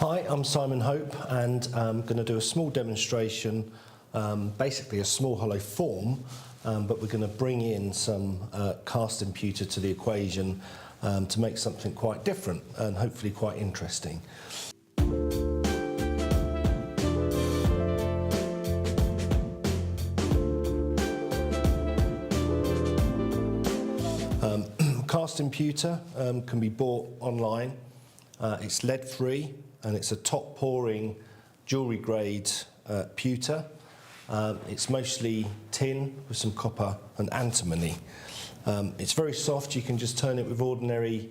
Hi, I'm Simon Hope, and I'm going to do a small demonstration, basically a small hollow form, but we're going to bring in some casting pewter to the equation to make something quite different and hopefully quite interesting. Casting pewter can be bought online. It's lead-free and it's a top-pouring jewellery grade pewter. It's mostly tin with some copper and antimony. It's very soft. You can just turn it with ordinary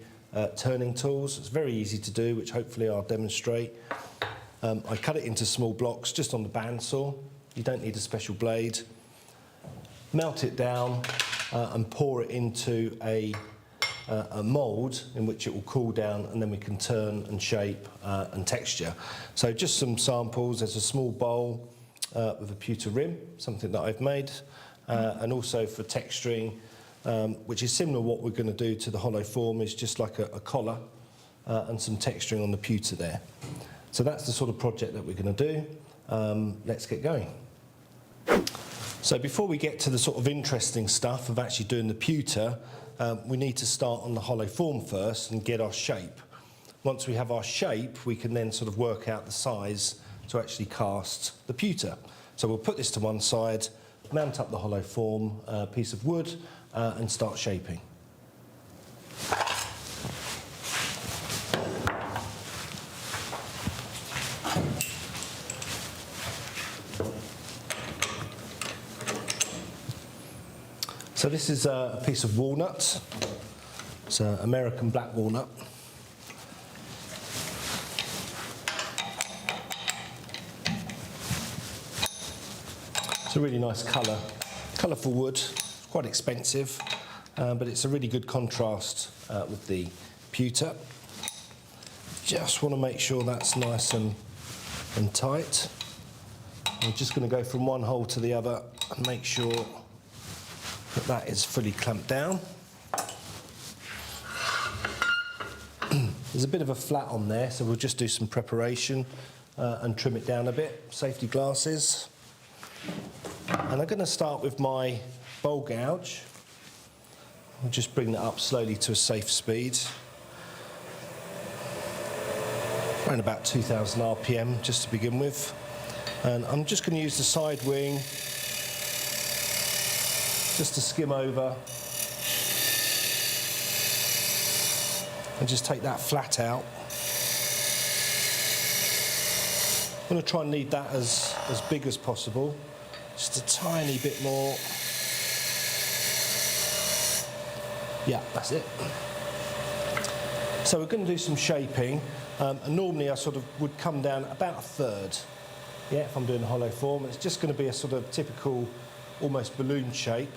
turning tools. It's very easy to do, which hopefully I'll demonstrate. I cut it into small blocks just on the bandsaw. You don't need a special blade. Melt it down and pour it into a mould in which it will cool down, and then we can turn and shape and texture. So just some samples. There's a small bowl with a pewter rim, something that I've made, and also for texturing, which is similar to what we're going to do to the hollow form, is just like a collar and some texturing on the pewter there. So that's the sort of project that we're going to do. Let's get going. So before we get to the sort of interesting stuff of actually doing the pewter, we need to start on the hollow form first and get our shape. Once we have our shape, we can then sort of work out the size to actually cast the pewter. So we'll put this to one side, mount up the hollow form piece of wood, and start shaping. So this is a piece of walnut. It's an American black walnut. It's a really nice colour, colourful wood, quite expensive, but it's a really good contrast with the pewter. Just want to make sure that's nice and tight. I'm just going to go from one hole to the other and make sure that is fully clamped down. There's a bit of a flat on there, so we'll just do some preparation and trim it down a bit. Safety glasses. And I'm going to start with my bowl gouge. I'll just bring that up slowly to a safe speed. Around about 2000 RPM just to begin with. And I'm just going to use the side wing just to skim over and just take that flat out. I'm going to try and knead that as big as possible, just a tiny bit more. Yeah, that's it. So we're going to do some shaping, and normally I sort of would come down about a third, yeah, if I'm doing a hollow form. It's just going to be a sort of typical almost balloon shape.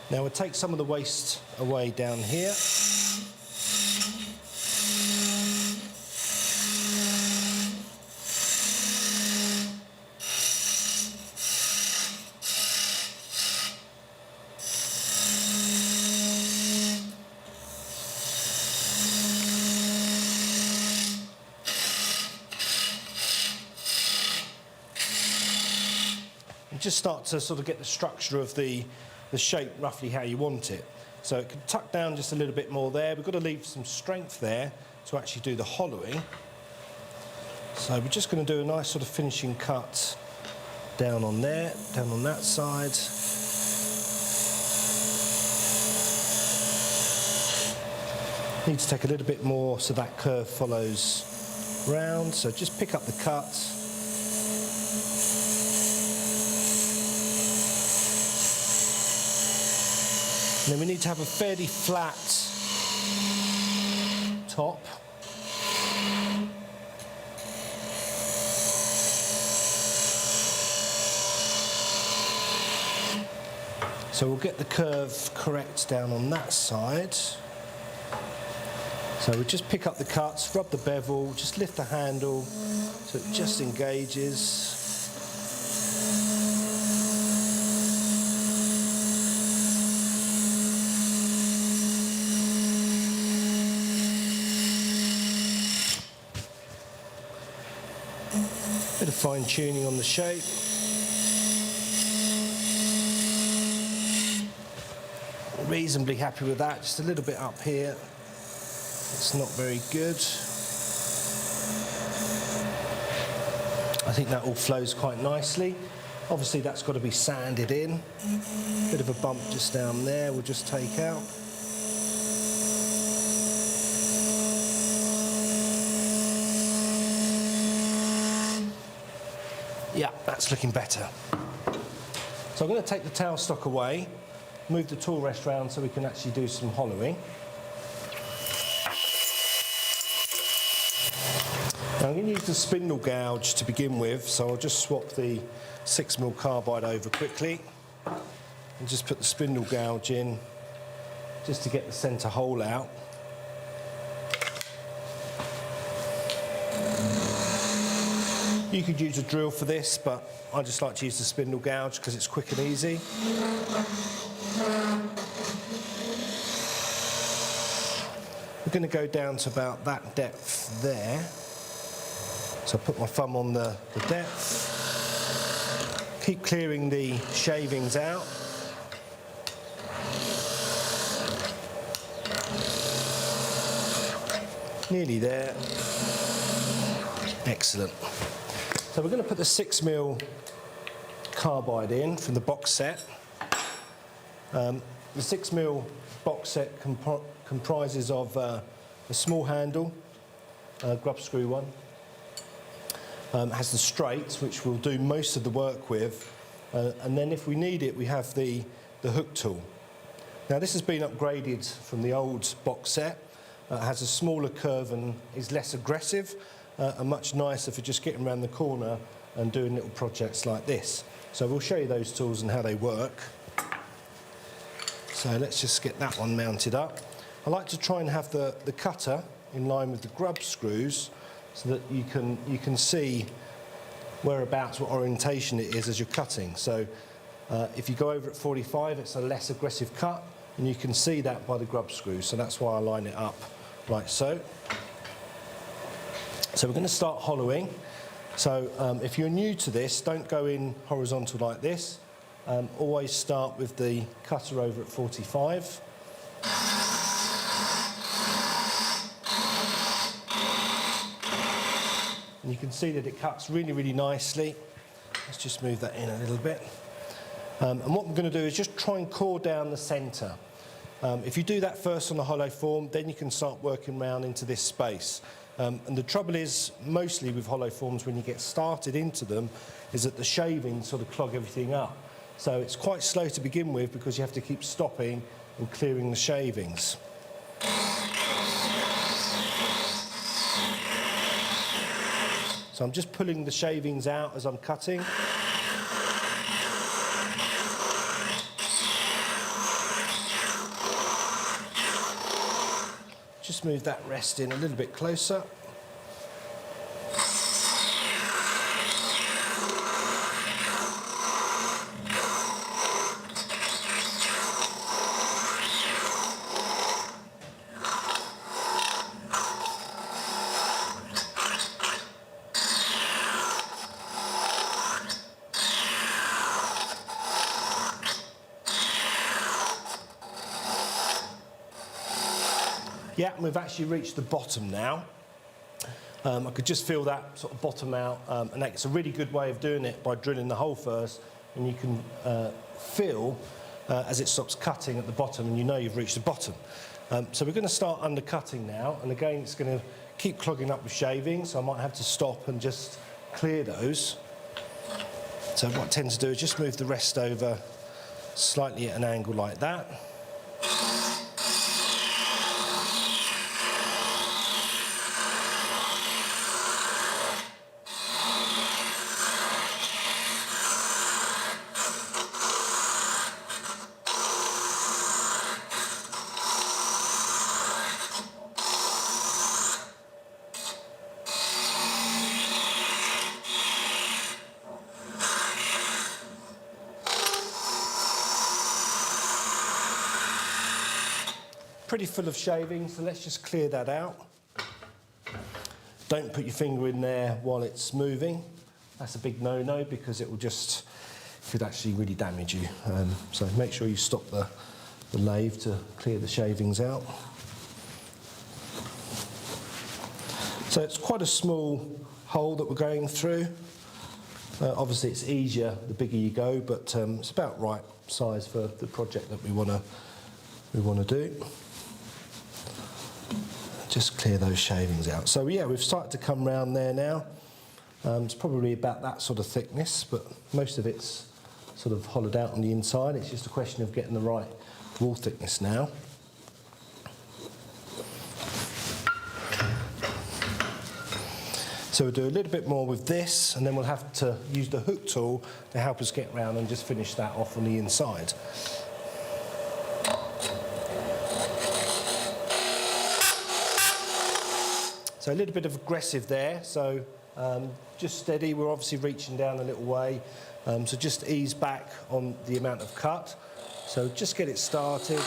Now we'll take some of the waste away down here. And just start to sort of get the structure of the shape roughly how you want it. So it can tuck down just a little bit more there. We've got to leave some strength there to actually do the hollowing. So we're just going to do a nice sort of finishing cut down on there, down on that side. Need to take a little bit more so that curve follows round. So just pick up the cut. And then we need to have a fairly flat top. So we'll get the curve correct down on that side. So we just pick up the cuts, rub the bevel, just lift the handle so it just engages. Bit of fine tuning on the shape. Reasonably happy with that, just a little bit up here. It's not very good. I think that all flows quite nicely. Obviously that's got to be sanded in. Bit of a bump just down there, we'll just take out. Yeah, that's looking better. So I'm going to take the tailstock away, move the tool rest round so we can actually do some hollowing. Now I'm going to use the spindle gouge to begin with, so I'll just swap the 6mm carbide over quickly and just put the spindle gouge in just to get the centre hole out. You could use a drill for this, but I just like to use the spindle gouge because it's quick and easy. We're going to go down to about that depth there. So I put my thumb on the depth. Keep clearing the shavings out. Nearly there. Excellent. So we're going to put the 6mm carbide in from the box set. The 6mm box set comprises of a small handle, a grub screw one. Has the straights, which we'll do most of the work with, and then if we need it, we have the hook tool. Now this has been upgraded from the old box set. It has a smaller curve and is less aggressive, and much nicer for just getting around the corner and doing little projects like this. So we'll show you those tools and how they work. So let's just get that one mounted up. I like to try and have the cutter in line with the grub screws so that you can see whereabouts, what orientation it is as you're cutting. So if you go over at 45, it's a less aggressive cut, and you can see that by the grub screws. So that's why I line it up like so. So we're going to start hollowing. So if you're new to this, don't go in horizontal like this. Always start with the cutter over at 45. And you can see that it cuts really, really nicely. Let's just move that in a little bit. And what we're going to do is just try and core down the centre. If you do that first on the hollow form, then you can start working round into this space. And the trouble is, mostly with hollow forms, when you get started into them, is that the shavings sort of clog everything up. So it's quite slow to begin with because you have to keep stopping and clearing the shavings. So I'm just pulling the shavings out as I'm cutting. Just move that rest in a little bit closer. Yeah, we've actually reached the bottom now. I could just feel that sort of bottom out, and that's a really good way of doing it by drilling the hole first, and you can feel as it stops cutting at the bottom, and you know you've reached the bottom. So we're going to start undercutting now, and again it's going to keep clogging up with shavings, so I might have to stop and just clear those. So what I tend to do is just move the rest over slightly at an angle like that. pretty full of shavings, so let's just clear that out. Don't put your finger in there while it's moving. That's a big no-no because it will just, could actually really damage you. So make sure you stop the lathe to clear the shavings out. So it's quite a small hole that we're going through. Obviously it's easier the bigger you go, but it's about right size for the project that we want to do. Just clear those shavings out. So yeah, we've started to come round there now. It's probably about that sort of thickness, but most of it's sort of hollowed out on the inside. It's just a question of getting the right wall thickness now. So we'll do a little bit more with this, and then we'll have to use the hook tool to help us get round and just finish that off on the inside. So a little bit of aggressive there, so just steady. We're obviously reaching down a little way, so just ease back on the amount of cut. So just get it started.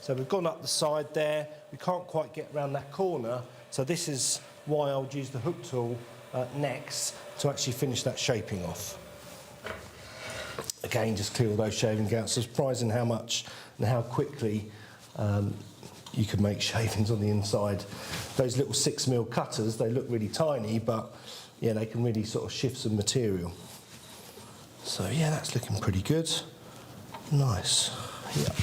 So we've gone up the side there. We can't quite get around that corner, so this is why I would use the hook tool next to actually finish that shaping off. Again, just clear all those shavings out. So surprising how much and how quickly you can make shavings on the inside. Those little 6mm cutters, they look really tiny, but yeah, they can really sort of shift some material. So yeah, that's looking pretty good. Nice. Yeah.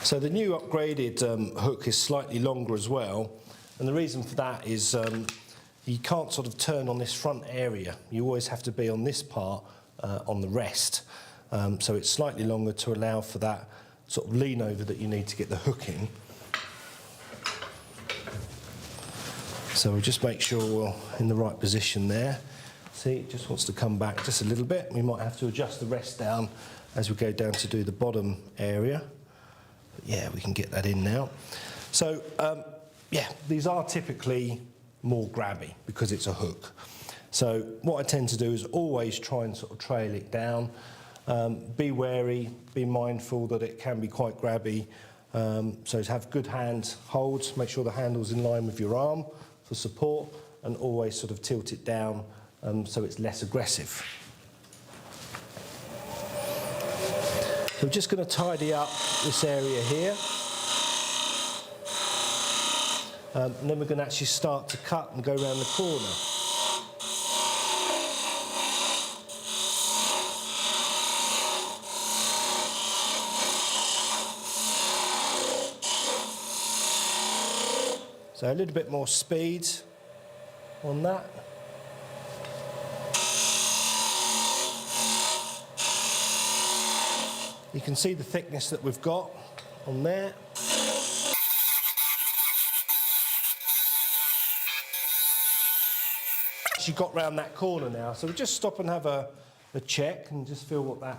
So the new upgraded hook is slightly longer as well, and the reason for that is you can't sort of turn on this front area. You always have to be on this part on the rest. So it's slightly longer to allow for that sort of lean over that you need to get the hook in. So we'll just make sure we're in the right position there. See, it just wants to come back just a little bit. We might have to adjust the rest down as we go down to do the bottom area. But yeah, we can get that in now. So yeah, these are typically more grabby because it's a hook. So what I tend to do is always try and sort of trail it down. Be wary, be mindful that it can be quite grabby. So to have good hand holds, make sure the handle's in line with your arm for support, and always sort of tilt it down so it's less aggressive. So we're just going to tidy up this area here. And then we're going to actually start to cut and go around the corner. So a little bit more speed on that. You can see the thickness that we've got on there. Actually got round that corner now, so we'll just stop and have a check and just feel what that,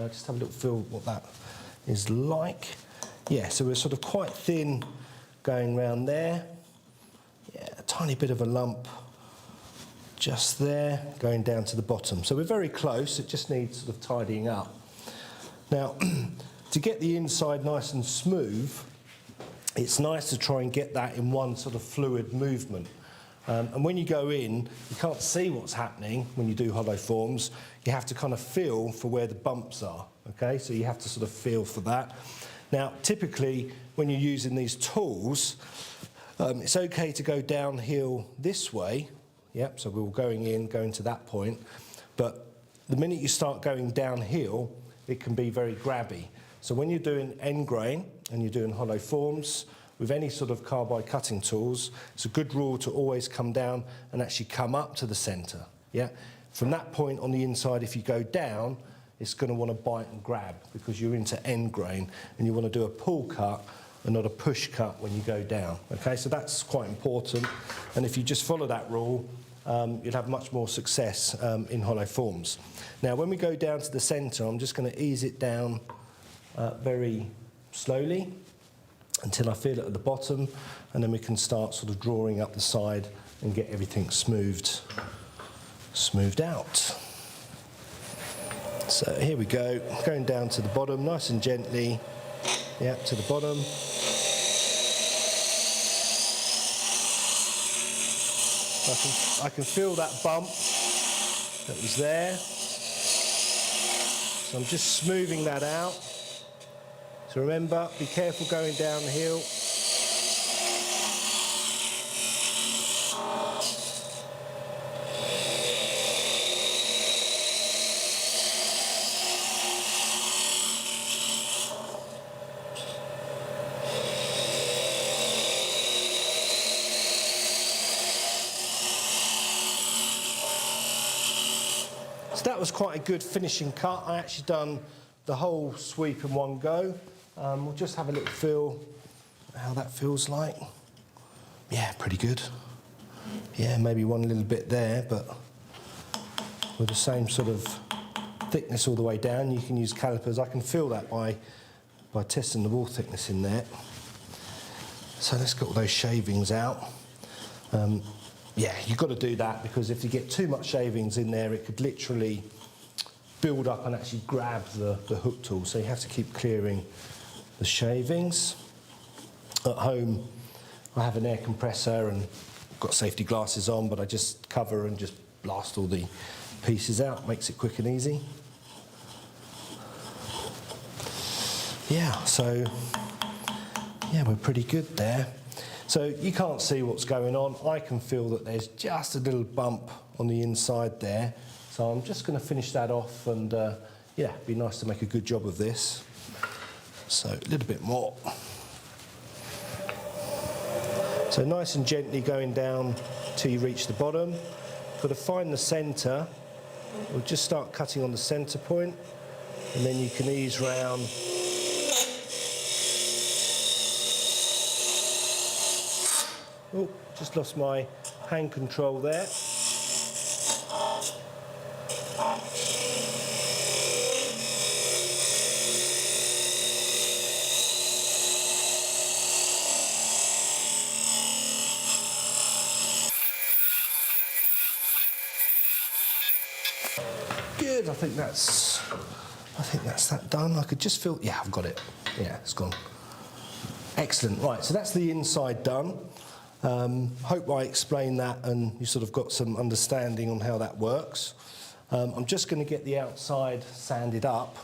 just have a little feel what that is like. Yeah, so we're sort of quite thin going round there. Yeah, a tiny bit of a lump just there, going down to the bottom. So we're very close, it just needs sort of tidying up. Now, to get the inside nice and smooth, it's nice to try and get that in one sort of fluid movement. And when you go in, you can't see what's happening when you do hollow forms. You have to kind of feel for where the bumps are, okay? So you have to sort of feel for that. Now, typically, when you're using these tools, it's okay to go downhill this way. Yep, so we're going to that point. But the minute you start going downhill, it can be very grabby. So when you're doing end grain and you're doing hollow forms, with any sort of carbide cutting tools, it's a good rule to always come down and actually come up to the centre. Yeah? From that point on the inside, if you go down, it's going to want to bite and grab because you're into end grain and you want to do a pull cut and not a push cut when you go down. Okay, so that's quite important. And if you just follow that rule, you'll have much more success in hollow forms. Now, when we go down to the centre, I'm just going to ease it down very slowly. until I feel it at the bottom, and then we can start sort of drawing up the side and get everything smoothed out. So here we go, going down to the bottom, nice and gently, yeah, to the bottom. I can feel that bump that was there. So I'm just smoothing that out. So remember, be careful going down the hill. So that was quite a good finishing cut. I actually done the whole sweep in one go. We'll just have a little feel how that feels like. Yeah, pretty good. Yeah, maybe one little bit there, but with the same sort of thickness all the way down. You can use calipers. I can feel that by testing the wall thickness in there. So let's get all those shavings out. Yeah, you've got to do that, because if you get too much shavings in there, it could literally build up and actually grab the hook tool. So you have to keep clearing the shavings. At home, I have an air compressor and got safety glasses on, but I just cover and just blast all the pieces out. Makes it quick and easy. Yeah, so yeah, we're pretty good there. So you can't see what's going on. I can feel that there's just a little bump on the inside there. So I'm just going to finish that off, and yeah, it'd be nice to make a good job of this. So a little bit more. So nice and gently going down till you reach the bottom. Got to find the centre. We'll just start cutting on the centre point, and then you can ease round. Oh, just lost my hand control there. Good, I think that's that done. I could just feel, yeah, I've got it. Yeah, it's gone. Excellent, right, so that's the inside done. Hope I explained that and you sort of got some understanding on how that works. I'm just going to get the outside sanded up,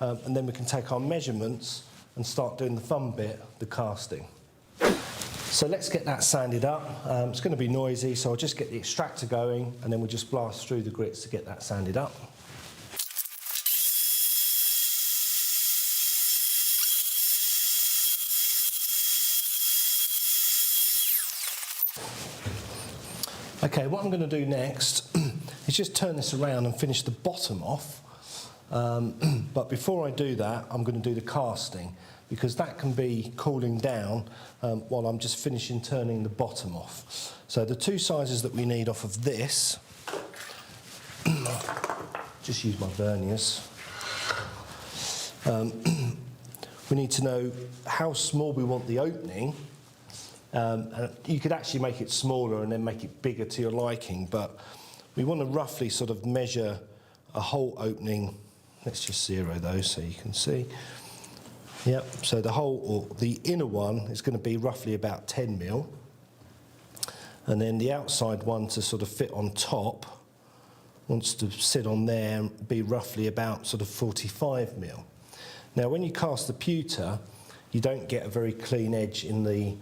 and then we can take our measurements and start doing the fun bit, the casting. So let's get that sanded up. It's going to be noisy, so I'll just get the extractor going, and then we'll just blast through the grits to get that sanded up. Okay, what I'm going to do next is just turn this around and finish the bottom off. But before I do that, I'm going to do the casting, because that can be cooling down while I'm just finishing turning the bottom off. So the two sizes that we need off of this, just use my verniers. We need to know how small we want the opening. And you could actually make it smaller and then make it bigger to your liking, but we want to roughly sort of measure a hole opening. Let's just zero those so you can see. Yep, so the hole, or the inner one, is going to be roughly about 10 mil, and then the outside one to sort of fit on top wants to sit on there and be roughly about sort of 45 mil. Now when you cast the pewter, you don't get a very clean edge in the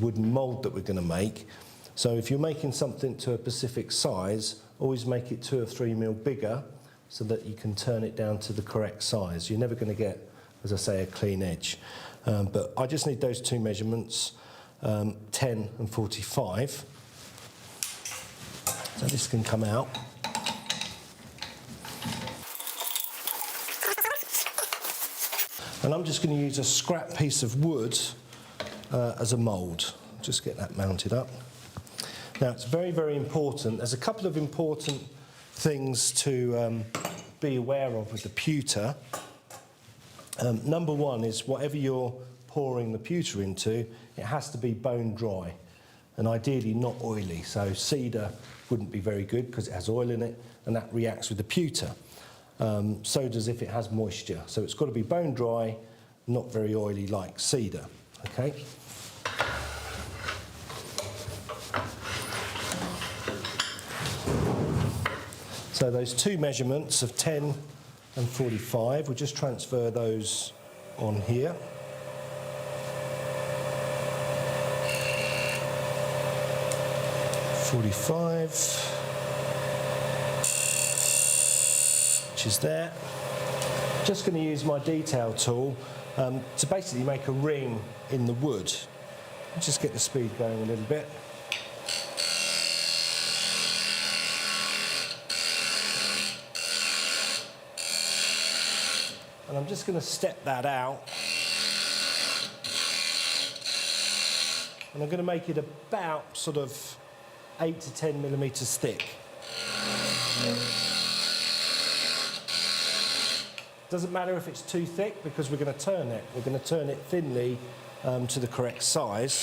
wooden mould that we're going to make. So if you're making something to a specific size, always make it 2 or 3 mil bigger so that you can turn it down to the correct size. You're never going to get, as I say, a clean edge. But I just need those two measurements, 10 and 45. So this can come out. And I'm just going to use a scrap piece of wood as a mould. Just get that mounted up. Now it's very, very important. There's a couple of important things to be aware of with the pewter. Number one is whatever you're pouring the pewter into, it has to be bone dry and ideally not oily. So cedar wouldn't be very good because it has oil in it and that reacts with the pewter. So does if it has moisture. So it's got to be bone dry, not very oily like cedar. Okay. So those two measurements of 10 and 45, we'll just transfer those on here. .45, which is there. Just going to use my detail tool to basically make a ring in the wood. Just get the speed going a little bit. And I'm just going to step that out. And I'm going to make it about sort of 8 to 10 millimetres thick. Doesn't matter if it's too thick because we're going to turn it. We're going to turn it thinly to the correct size.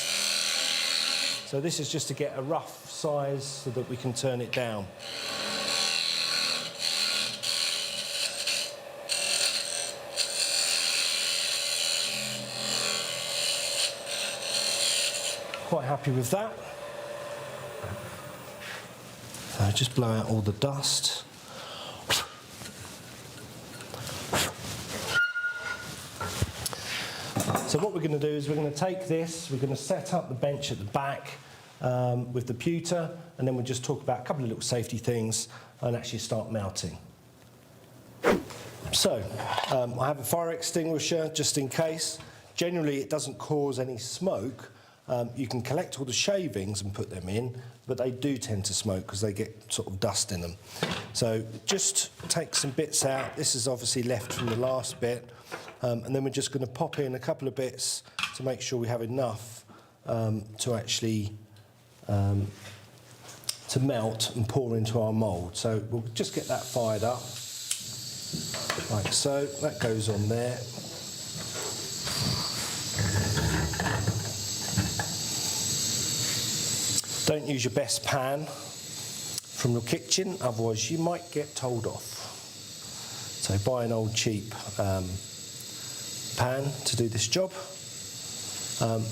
So this is just to get a rough size so that we can turn it down. Quite happy with that. So just blow out all the dust. So what we're going to do is we're going to take this, we're going to set up the bench at the back with the pewter, and then we'll just talk about a couple of little safety things and actually start melting. So I have a fire extinguisher just in case. Generally it doesn't cause any smoke. You can collect all the shavings and put them in, but they do tend to smoke because they get sort of dust in them. So just take some bits out. This is obviously left from the last bit. And then we're just going to pop in a couple of bits to make sure we have enough to actually to melt and pour into our mould. So we'll just get that fired up, like so. That goes on there. Don't use your best pan from your kitchen, otherwise you might get told off. So buy an old cheap pan to do this job.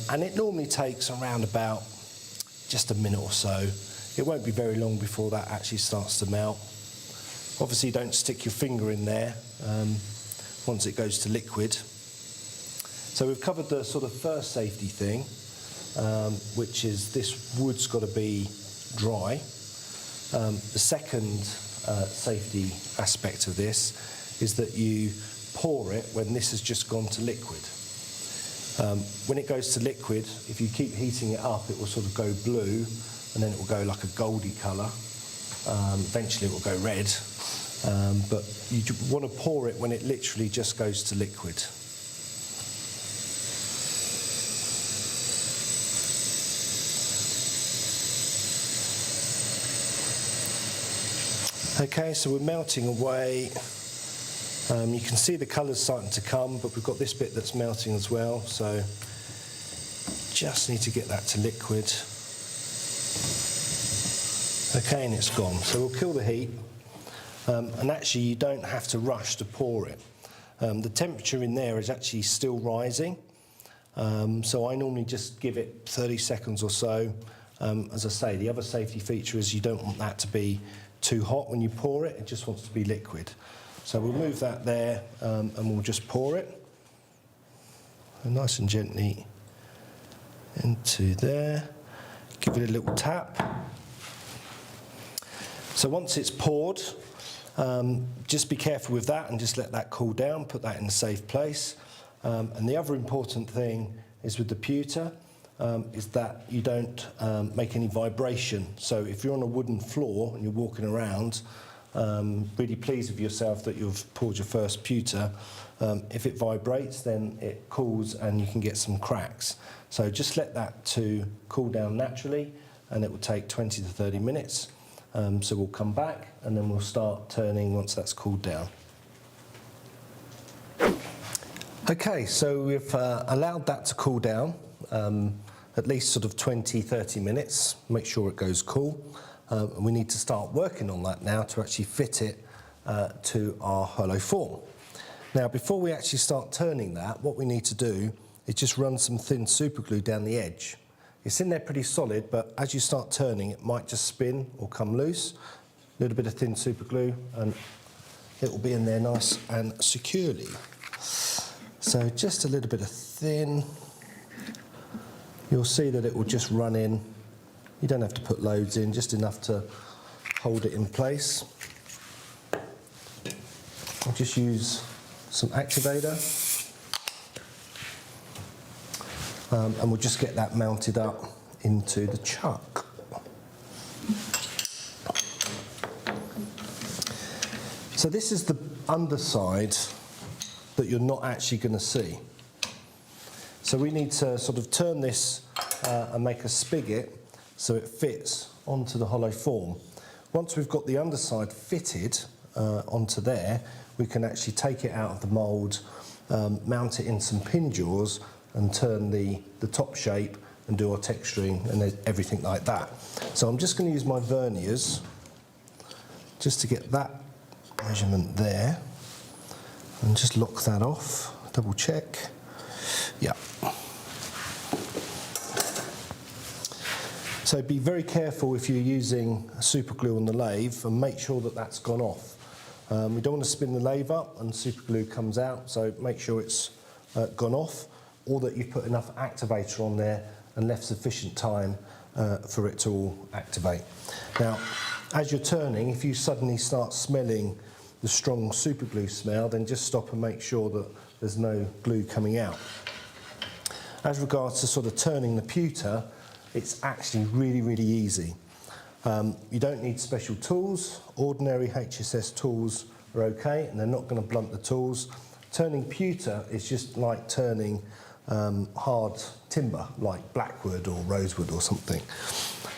And it normally takes around about just a minute or so. It won't be very long before that actually starts to melt. Obviously don't stick your finger in there once it goes to liquid. So we've covered the sort of first safety thing. Which is this wood's got to be dry. The second safety aspect of this is that you pour it when this has just gone to liquid. When it goes to liquid, if you keep heating it up, it will sort of go blue and then it will go like a goldy colour. Eventually it will go red. But you want to pour it when it literally just goes to liquid. Okay, so we're melting away. You can see the colours starting to come, but we've got this bit that's melting as well, so just need to get that to liquid. Okay, and it's gone. So we'll kill the heat, and actually you don't have to rush to pour it. The temperature in there is actually still rising, so I normally just give it 30 seconds or so. As I say, the other safety feature is you don't want that to be too hot when you pour it, it just wants to be liquid. So we'll move that there and we'll just pour it. And nice and gently into there. Give it a little tap. So once it's poured, just be careful with that and just let that cool down, put that in a safe place. And the other important thing is with the pewter, is that you don't make any vibration. So if you're on a wooden floor and you're walking around, really pleased with yourself that you've poured your first pewter. If it vibrates, then it cools and you can get some cracks. So just let that to cool down naturally, and it will take 20 to 30 minutes. So we'll come back and then we'll start turning once that's cooled down. Okay, so we've allowed that to cool down, at least sort of 20-30 minutes. Make sure it goes cool. And we need to start working on that now to actually fit it to our hollow form. Now, before we actually start turning that, what we need to do is just run some thin super glue down the edge. It's in there pretty solid, but as you start turning, it might just spin or come loose. A little bit of thin super glue, and it will be in there nice and securely. So just a little bit of thin. You'll see that it will just run in. You don't have to put loads in, just enough to hold it in place. I'll just use some activator. And we'll just get that mounted up into the chuck. So this is the underside that you're not actually going to see. So we need to sort of turn this and make a spigot so it fits onto the hollow form. Once we've got the underside fitted onto there, we can actually take it out of the mould, mount it in some pin jaws and turn the top shape and do our texturing and everything like that. So I'm just going to use my verniers just to get that measurement there and just lock that off, double check. Yeah. So be very careful if you're using super glue on the lathe and make sure that that's gone off. We don't want to spin the lathe up and super glue comes out, so make sure it's gone off, or that you've put enough activator on there and left sufficient time for it to all activate. Now, as you're turning, if you suddenly start smelling the strong super glue smell, then just stop and make sure that there's no glue coming out. As regards to sort of turning the pewter, it's actually really, really easy. You don't need special tools. Ordinary HSS tools are okay, and they're not going to blunt the tools. Turning pewter is just like turning hard timber, like blackwood or rosewood or something.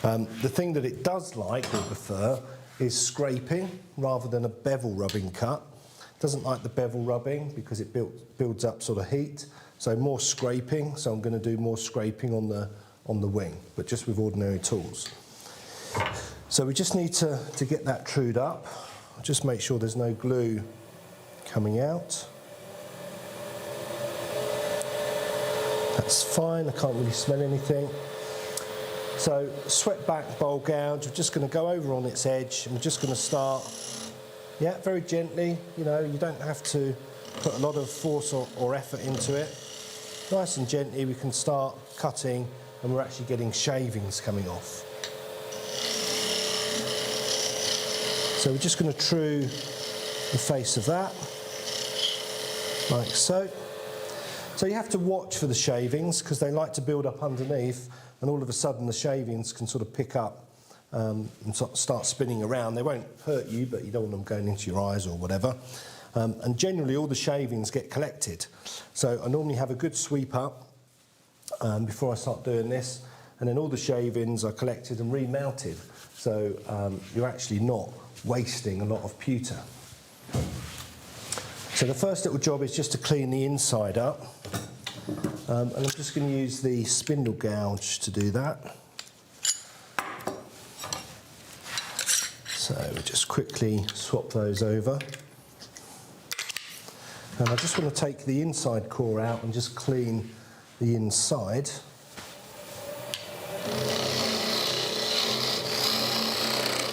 The thing that it does like or prefer is scraping rather than a bevel rubbing cut. It doesn't like the bevel rubbing because it builds up sort of heat. So more scraping. So I'm going to do more scraping on the wing, but just with ordinary tools. So we just need to get that trued up. Just make sure there's no glue coming out. That's fine, I can't really smell anything. So swept back bowl gouge, we're just going to go over on its edge and we're just going to start, yeah, very gently. You know, you don't have to put a lot of force or effort into it. Nice and gently we can start cutting, and we're actually getting shavings coming off. So we're just going to true the face of that, like so. So you have to watch for the shavings because they like to build up underneath, and all of a sudden the shavings can sort of pick up and start spinning around. They won't hurt you, but you don't want them going into your eyes or whatever. And generally all the shavings get collected. So I normally have a good sweep up before I start doing this, and then all the shavings are collected and remounted. So you're actually not wasting a lot of pewter. So the first little job is just to clean the inside up. And I'm just going to use the spindle gouge to do that. So we just quickly swap those over. And I just want to take the inside core out and just clean the inside.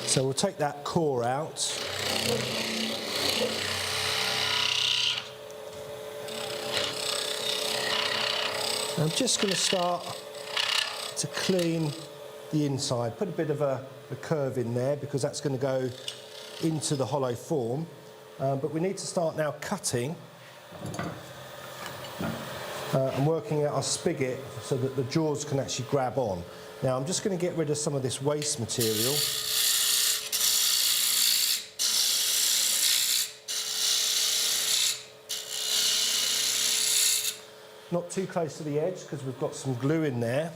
So we'll take that core out. I'm just going to start to clean the inside. Put a bit of a curve in there because that's going to go into the hollow form. But we need to start now cutting and working out our spigot so that the jaws can actually grab on. Now I'm just going to get rid of some of this waste material. Not too close to the edge because we've got some glue in there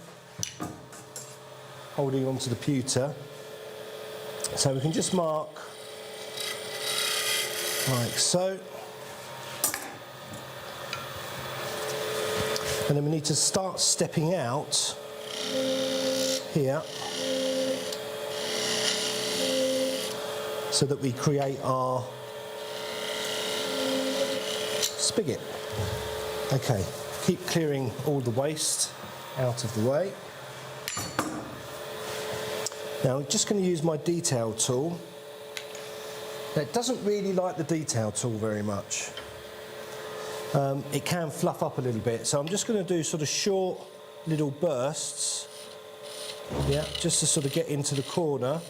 holding onto the pewter. So we can just mark like so. And then we need to start stepping out here so that we create our spigot. Okay, keep clearing all the waste out of the way. Now I'm just going to use my detail tool. Now, it doesn't really like the detail tool very much. It can fluff up a little bit, so I'm just going to do sort of short little bursts, yeah, just to sort of get into the corner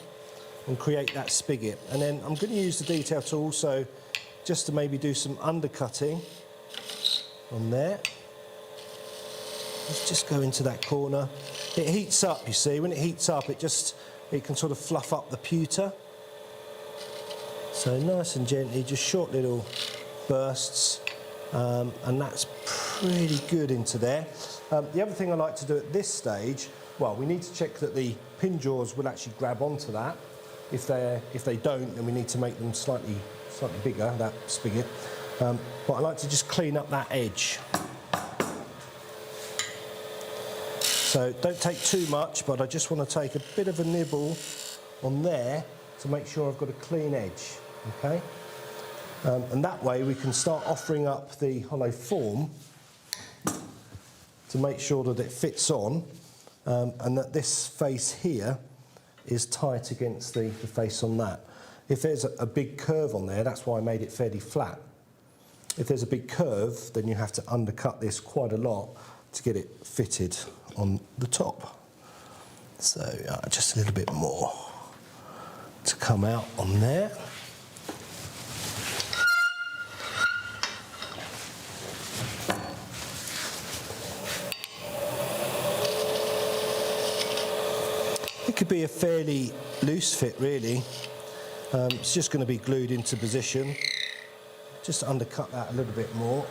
and create that spigot. And then I'm going to use the detail tool also just to maybe do some undercutting on there. Let's just go into that corner. It heats up, you see. When it heats up, it can sort of fluff up the pewter. So nice and gently, just short little bursts, and that's pretty good into there. The other thing I like to do at this stage, well, we need to check that the pin jaws will actually grab onto that. If they don't, then we need to make them slightly bigger, that spigot. But I like to just clean up that edge. So don't take too much, but I just want to take a bit of a nibble on there to make sure I've got a clean edge, okay? And that way we can start offering up the hollow form to make sure that it fits on, and that this face here is tight against the face on that. If there's a big curve on there, that's why I made it fairly flat. If there's a big curve, then you have to undercut this quite a lot to get it fitted on the top. So just a little bit more to come out on there. It could be a fairly loose fit, really. It's just going to be glued into position. Just undercut that a little bit more.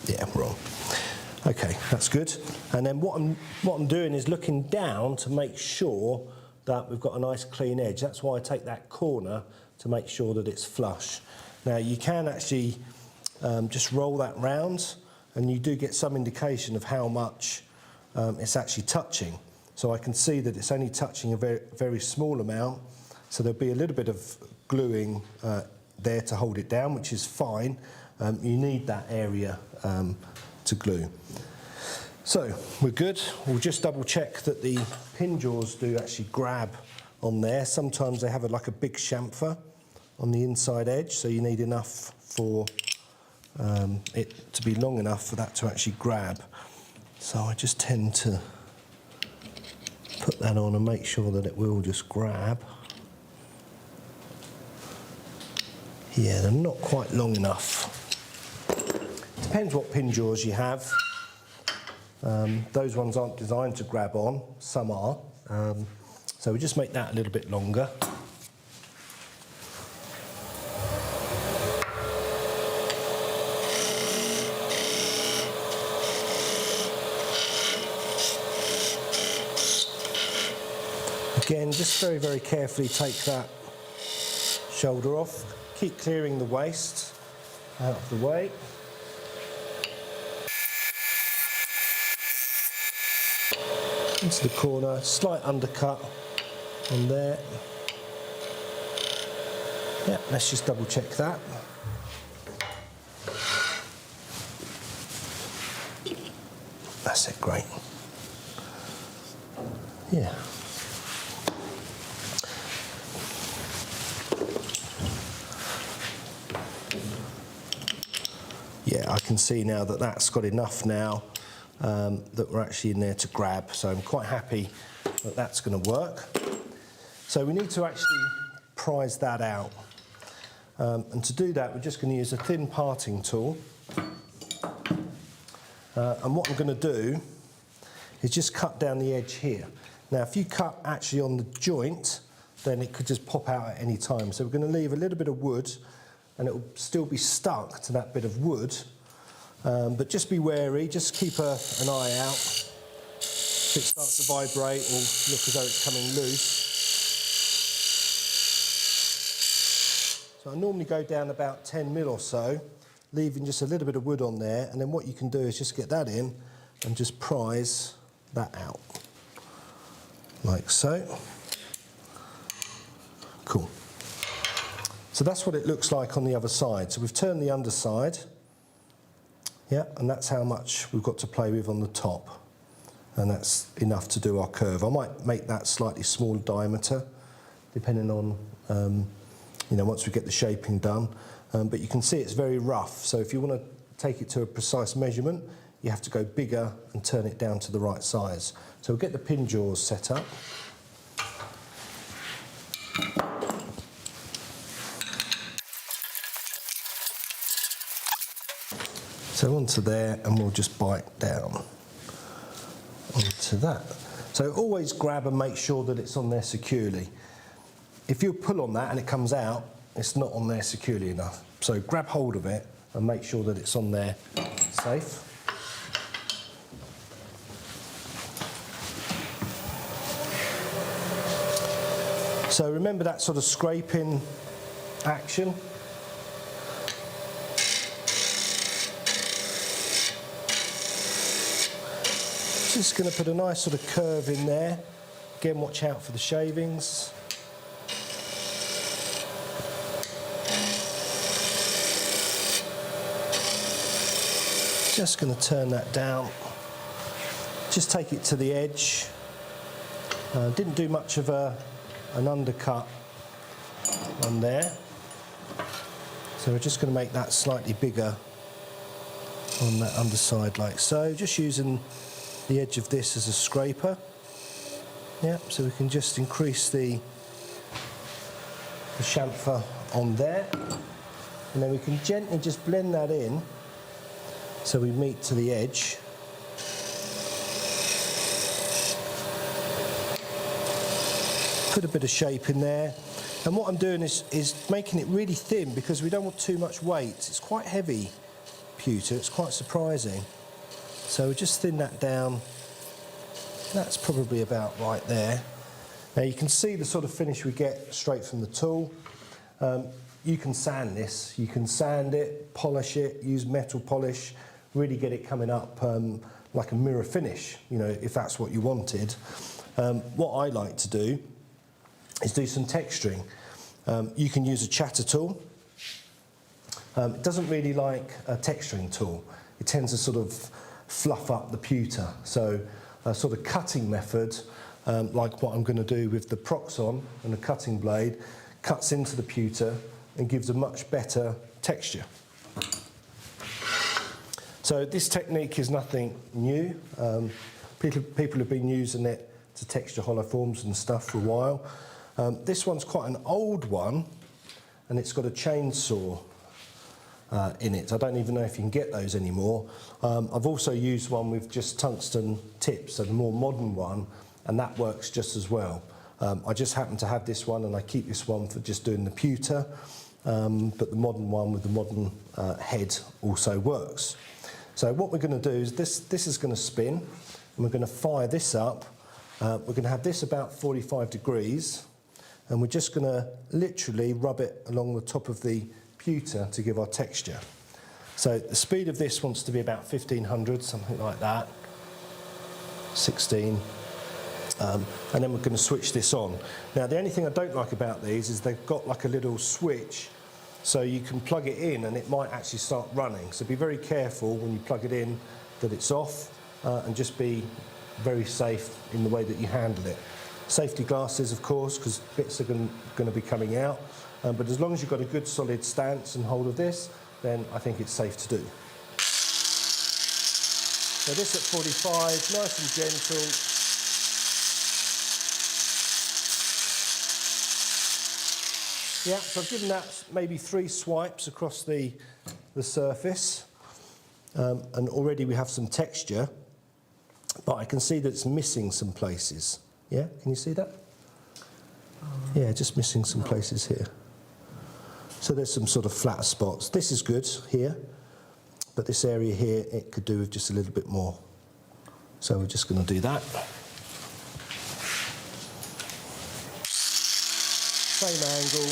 Yeah, wrong. Okay, that's good. And then what I'm doing is looking down to make sure that we've got a nice clean edge. That's why I take that corner to make sure that it's flush. Now you can actually just roll that round, and you do get some indication of how much it's actually touching. So I can see that it's only touching a very, very small amount, so there'll be a little bit of gluing there to hold it down, which is fine. You need that area to glue. So we're good. We'll just double check that the pin jaws do actually grab on there. Sometimes they have like a big chamfer on the inside edge, so you need enough for it to be long enough for that to actually grab. So I just tend to put that on and make sure that it will just grab. Yeah, they're not quite long enough. Depends what pin jaws you have. Those ones aren't designed to grab on, some are. So we just make that a little bit longer. Again, just very, very carefully take that shoulder off. Keep clearing the waste out of the way. Into the corner, slight undercut on there. Yeah, let's just double check that. That's it, great. Yeah. Yeah, I can see now that that's got enough now that we're actually in there to grab, so I'm quite happy that that's going to work. So we need to actually prise that out, and to do that we're just going to use a thin parting tool, and what I'm going to do is just cut down the edge here. Now if you cut actually on the joint, then it could just pop out at any time, so we're going to leave a little bit of wood, and it will still be stuck to that bit of wood, but just be wary, just keep an eye out. If it starts to vibrate or look as though it's coming loose. So I normally go down about 10 mil or so, leaving just a little bit of wood on there, and then what you can do is just get that in and just prise that out, like so. Cool. So that's what it looks like on the other side. So we've turned the underside, yeah, and that's how much we've got to play with on the top. And that's enough to do our curve. I might make that slightly smaller diameter, depending on, you know, once we get the shaping done. But you can see it's very rough. So if you want to take it to a precise measurement, you have to go bigger and turn it down to the right size. So we'll get the pin jaws set up. So onto there, and we'll just bite down onto that. So always grab and make sure that it's on there securely. If you pull on that and it comes out, it's not on there securely enough. So grab hold of it and make sure that it's on there safe. So remember that sort of scraping action. Just going to put a nice sort of curve in there. Again, watch out for the shavings. Just going to turn that down. Just take it to the edge. Didn't do much of an undercut on there. So we're just going to make that slightly bigger on that underside like so. Just using the edge of this as a scraper. Yeah, so we can just increase the chamfer on there, and then we can gently just blend that in so we meet to the edge. Put a bit of shape in there, and what I'm doing is making it really thin because we don't want too much weight. It's quite heavy pewter, it's quite surprising. So we just thin that down. That's probably about right there. Now you can see the sort of finish we get straight from the tool. You can sand this. You can sand it, polish it, use metal polish, really get it coming up like a mirror finish, you know, if that's what you wanted. What I like to do is do some texturing. You can use a chatter tool. It doesn't really like a texturing tool. It tends to sort of fluff up the pewter. So a sort of cutting method, like what I'm going to do with the Proxon and the cutting blade, cuts into the pewter and gives a much better texture. So this technique is nothing new. People have been using it to texture hollow forms and stuff for a while. This one's quite an old one, and it's got a chainsaw in it. I don't even know if you can get those anymore. I've also used one with just tungsten tips, so the more modern one, and that works just as well. I just happen to have this one, and I keep this one for just doing the pewter, but the modern one with the modern head also works. So what we're going to do is this is going to spin, and we're going to fire this up. We're going to have this about 45 degrees, and we're just going to literally rub it along the top of the pewter to give our texture. So the speed of this wants to be about 1500, something like that, 16, and then we're going to switch this on. Now the only thing I don't like about these is they've got like a little switch, so you can plug it in and it might actually start running. So be very careful when you plug it in that it's off, and just be very safe in the way that you handle it. Safety glasses, of course, because bits are going to be coming out. But as long as you've got a good solid stance and hold of this, then I think it's safe to do. So this at 45, nice and gentle. Yeah, so I've given that maybe 3 swipes across the surface, and already we have some texture, but I can see that it's missing some places. Yeah, can you see that? Yeah, just missing some places here. So there's some sort of flatter spots. This is good here, but this area here, it could do with just a little bit more. So we're just going to do that. Same angle.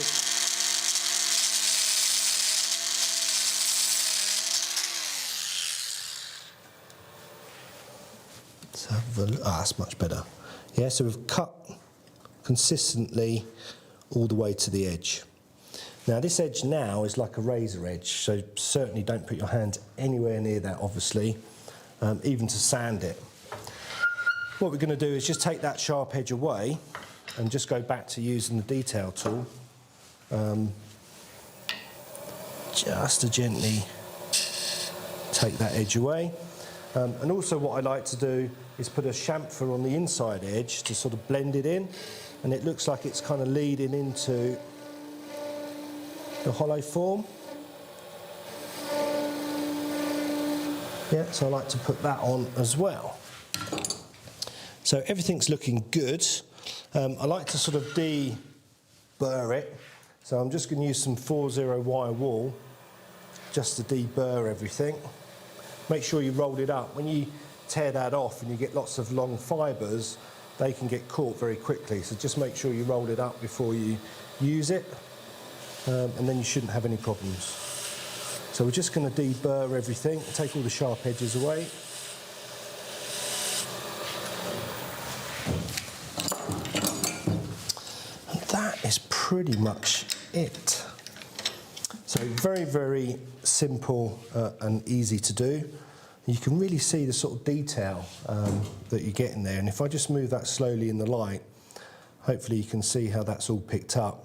So that's much better. Yeah, so we've cut consistently all the way to the edge. Now this edge now is like a razor edge, so certainly don't put your hand anywhere near that, obviously, even to sand it. What we're going to do is just take that sharp edge away and just go back to using the detail tool, just to gently take that edge away. And also what I like to do is put a chamfer on the inside edge to sort of blend it in, and it looks like it's kind of leading into the hollow form. Yeah, so I like to put that on as well. So everything's looking good. I like to sort of de-burr it. So I'm just going to use some 4-0 wire wool just to de-burr everything. Make sure you roll it up. When you tear that off and you get lots of long fibres, they can get caught very quickly. So just make sure you roll it up before you use it, and then you shouldn't have any problems. So we're just going to de-burr everything, take all the sharp edges away. And that is pretty much it. So very, very simple and easy to do. You can really see the sort of detail that you get in there. And if I just move that slowly in the light, hopefully you can see how that's all picked up.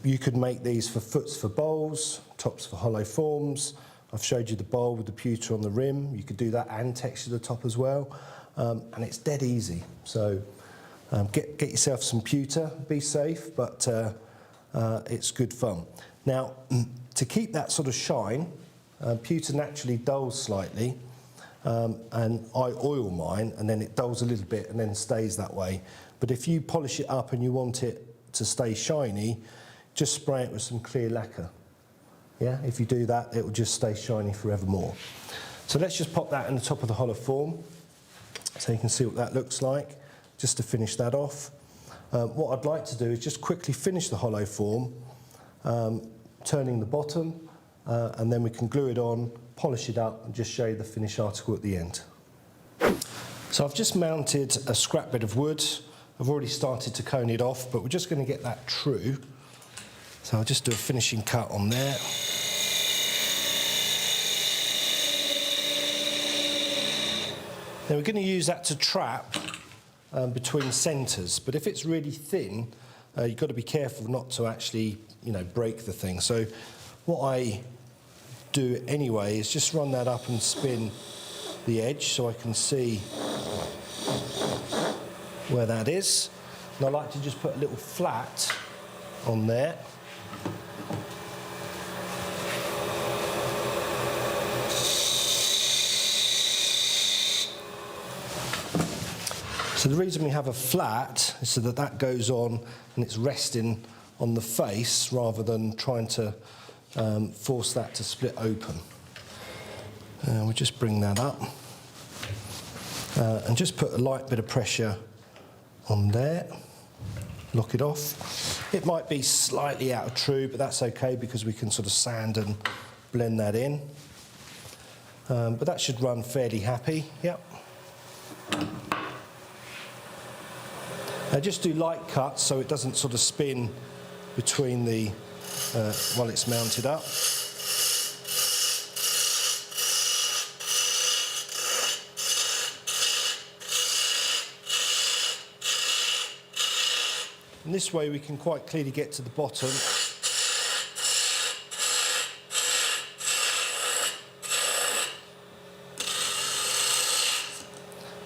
You could make these for foots for bowls, tops for hollow forms. I've showed you the bowl with the pewter on the rim. You could do that and texture the top as well. And it's dead easy. So get yourself some pewter, be safe, but it's good fun. Now, to keep that sort of shine, pewter naturally dulls slightly, and I oil mine, and then it dulls a little bit and then stays that way. But if you polish it up and you want it to stay shiny, just spray it with some clear lacquer. Yeah, if you do that, it will just stay shiny forevermore. So let's just pop that in the top of the hollow form, so you can see what that looks like, just to finish that off. What I'd like to do is just quickly finish the hollow form, turning the bottom, and then we can glue it on, polish it up, and just show you the finished article at the end. So I've just mounted a scrap bit of wood. I've already started to cone it off, but we're just going to get that true. So I'll just do a finishing cut on there. Then we're going to use that to trap between centres, but if it's really thin, you've got to be careful not to actually, break the thing. So what I do anyway is just run that up and spin the edge so I can see where that is. And I like to just put a little flat on there. So the reason we have a flat is so that that goes on and it's resting on the face rather than trying to force that to split open. We'll just bring that up and just put a light bit of pressure on there, lock it off. It might be slightly out of true, but that's okay because we can sort of sand and blend that in. But that should run fairly happy, yep. Now just do light cuts so it doesn't sort of spin between the, while it's mounted up. And this way we can quite clearly get to the bottom.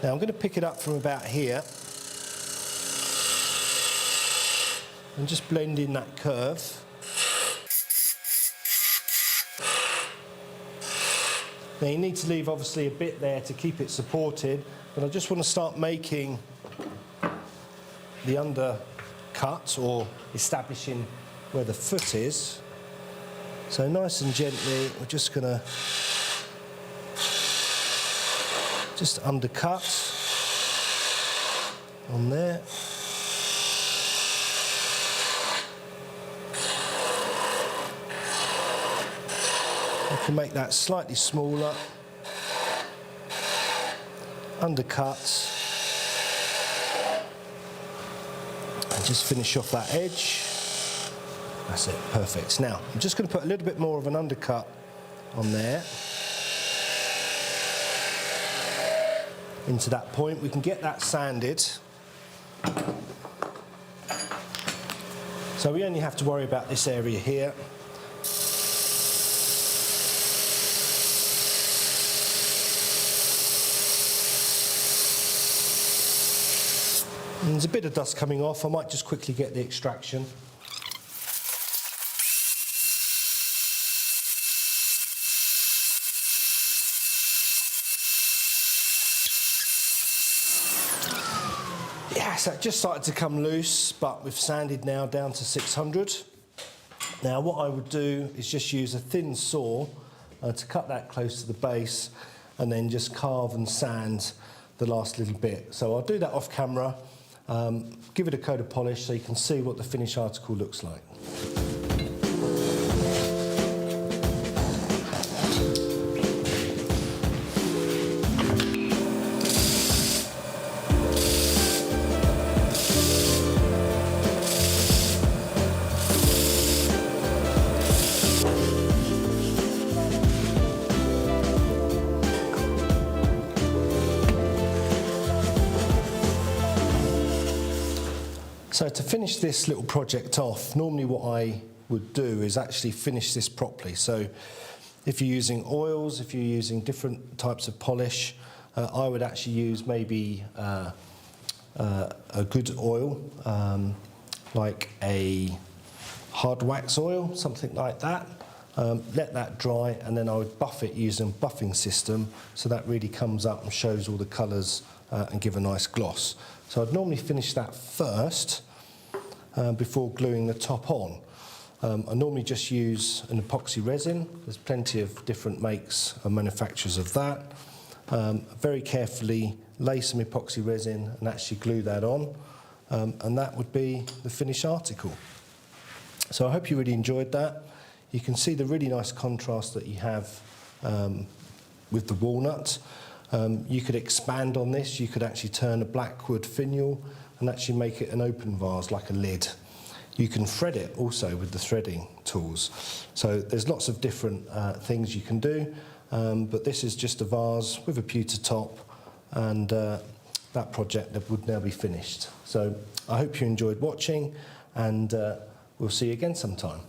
Now I'm going to pick it up from about here and just blend in that curve. Now you need to leave obviously a bit there to keep it supported, but I just want to start making the undercut or establishing where the foot is. So nice and gently, we're just going to just undercut on there. I can make that slightly smaller. undercut, and just finish off that edge. That's it, perfect. Now, I'm just going to put a little bit more of an undercut on there. Into that point, we can get that sanded. So we only have to worry about this area here. And there's a bit of dust coming off. I might just quickly get the extraction. Yeah, so it just started to come loose, but we've sanded now down to 600. Now what I would do is just use a thin saw to cut that close to the base, and then just carve and sand the last little bit. So I'll do that off camera, give it a coat of polish so you can see what the finished article looks like. So to finish this little project off, normally what I would do is actually finish this properly. So if you're using oils, if you're using different types of polish, I would actually use maybe a good oil, like a hard wax oil, something like that. Let that dry, and then I would buff it using a buffing system so that really comes up and shows all the colours and give a nice gloss. So I'd normally finish that first before gluing the top on. I normally just use an epoxy resin. There's plenty of different makes and manufacturers of that. Very carefully lay some epoxy resin and actually glue that on, and that would be the finished article. So I hope you really enjoyed that. You can see the really nice contrast that you have with the walnut. You could expand on this. You could actually turn a blackwood finial and actually make it an open vase, like a lid. You can thread it also with the threading tools. So there's lots of different things you can do, but this is just a vase with a pewter top, and that project would now be finished. So I hope you enjoyed watching, and we'll see you again sometime.